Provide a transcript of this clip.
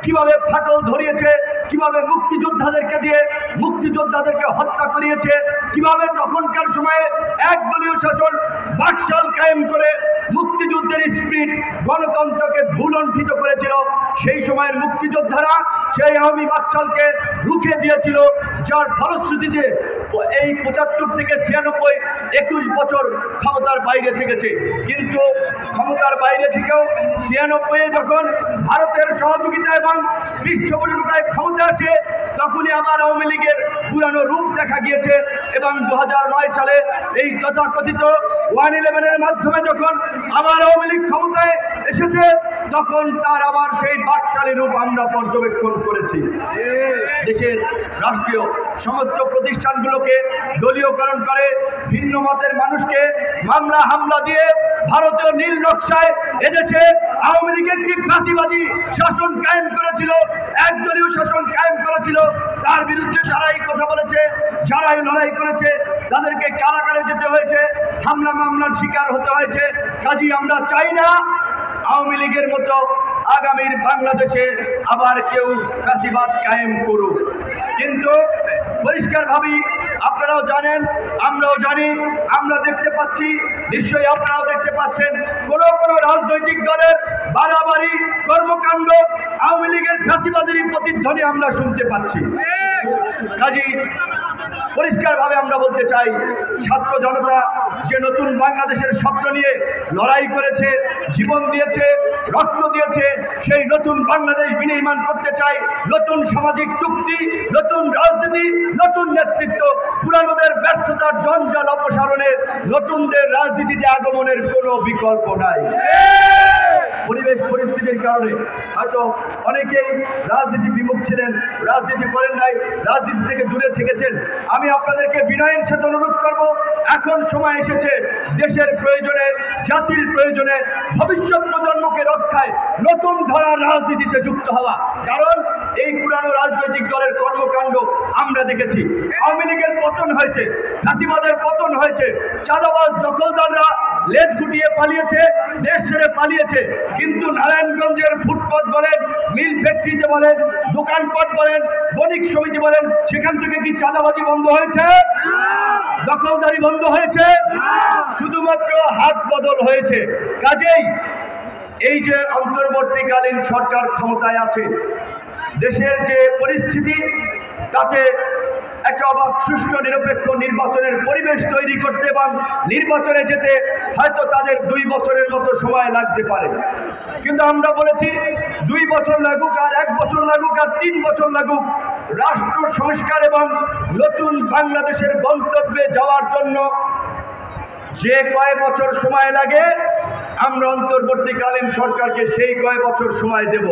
কিভাবে ফাটল ধরিয়েছে, কিভাবে মুক্তিযোদ্ধাদেরকে দিয়ে মুক্তিযোদ্ধাদেরকে হত্যা করিয়েছে, কিভাবে তখনকার সময়ে একদলীয় শাসন বাকশাল কায়েম করে মুক্তিযুদ্ধের স্পিরিট গণতন্ত্রকে ভুলণ্ঠিত করেছিল। সেই সময়ের মুক্তিযোদ্ধারা সেই আওয়ামী বাকশালকে রুখে দিয়েছিল, যার ফলশ্রুতিতে এই ৭৫ থেকে ৯৬ ২১ বছর ক্ষমতার বাইরে থেকেছে। কিন্তু ক্ষমতার বাইরে থেকেও ৯৬-এ যখন ভারতের সহযোগিতা এবং পৃষ্ঠপোষকতায় ক্ষমতা আসে, তখনই আবার আওয়ামী লীগের পুরানো রূপ দেখা গিয়েছে। এবং ২০০৯ সালে এই তথাকথিত 111-এর মাধ্যমে যখন আবার আওয়ামী লীগ ক্ষমতায় এসেছে, তখন তার আবার সেই বাকশালী রূপ আমরা পর্যবেক্ষণ করেছি। দেশের রাষ্ট্রীয় সমস্ত প্রতিষ্ঠানগুলোকে দলীয়করণ করে ভিন্ন মতের মানুষকে মামলা হামলা দিয়ে ভারতীয় নীল নকশায় এদেশে আওয়ামী লীগ একটি ফাঁসিবাদী শাসন কায়েম করেছিল, একদলীয় শাসন কায়েম করেছিল। তার বিরুদ্ধে যারাই কথা বলেছে, যারাই লড়াই করেছে, তাদেরকে কারাগারে যেতে হয়েছে, হামলা মামলার শিকার হতে হয়েছে। কাজী আমরা চাই না আওয়ামী লীগের মতো আগামীর বাংলাদেশে আবার কেউ ফাঁসিবাদ কায়েম করুক। কিন্তু পরিষ্কারভাবেই আপনারাও জানেন, আমরাও জানি, আমরা দেখতে পাচ্ছি, নিশ্চয়ই আপনারাও দেখতে পাচ্ছেন, কোন রাজনৈতিক দলের বাড়াবাড়ি কর্মকাণ্ড আওয়ামী লীগের ফাঁসিবাদেরই প্রতিধ্বনি আমরা শুনতে পাচ্ছি। কাজী পরিষ্কারভাবে আমরা বলতে চাই, ছাত্র জনতা যে নতুন বাংলাদেশের স্বপ্ন নিয়ে লড়াই করেছে, জীবন দিয়েছে, রক্ত দিয়েছে, সেই নতুন বাংলাদেশ বিনির্মাণ করতে চাই। নতুন সামাজিক চুক্তি, নতুন রাজনীতি, নতুন নেতৃত্ব, পুরানোদের ব্যর্থতার জঞ্জাল অপসারণে নতুনদের রাজনীতিতে আগমনের কোনো বিকল্প নাই। পরিবেশ পরিস্থিতির কারণে হয়তো অনেকেই রাজনীতি বিমুখ ছিলেন, রাজনীতি করেন নাই, রাজনীতি থেকে দূরে থেকেছেন। আমি আপনাদেরকে বিনয়ের সাথে অনুরোধ করব, এখন সময় এসেছে দেশের প্রয়োজনে, জাতির প্রয়োজনে, ভবিষ্যৎ প্রজন্মকে রক্ষায় নতুন ধারার রাজনীতিতে যুক্ত হওয়া। কারণ এই পুরানো রাজনৈতিক দলের কর্মকাণ্ড আমরা দেখেছি। আওয়ামী লীগের পতন হয়েছে, ফাঁসিবাদের পতন হয়েছে, চাঁদাবাজ দখলদাররা লেজ গুটিয়ে পালিয়েছে, দেশ ছেড়ে পালিয়েছে। কিন্তু নারায়ণগঞ্জের ফুটপাত বলেন, মিল ফ্যাক্টরিতে বলেন, দোকানপাট বলেন, বণিক সমিতি বলেন, সেখান থেকে কি চাঁদাবাজি বন্ধ হয়েছে? দখলদারি বন্ধ হয়েছে? শুধুমাত্র হাত বদল হয়েছে। কাজেই এই যে অন্তর্বর্তীকালীন সরকার ক্ষমতায় আছে, দেশের যে পরিস্থিতি, তাতে একটা অবাধ সুষ্ঠু নিরপেক্ষ নির্বাচনের পরিবেশ তৈরি করতে এবং নির্বাচনে যেতে হয়তো তাদের 2 বছরের মতো সময় লাগতে পারে। কিন্তু আমরা বলেছি 2 বছর লাগুক, আর 1 বছর লাগুক, আর 3 বছর লাগুক, রাষ্ট্র সংস্কার এবং নতুন বাংলাদেশের গন্তব্যে যাওয়ার জন্য যে কয় বছর সময় লাগে, আমরা অন্তর্বর্তীকালীন সরকারকে সেই কয় বছর সময় দেব।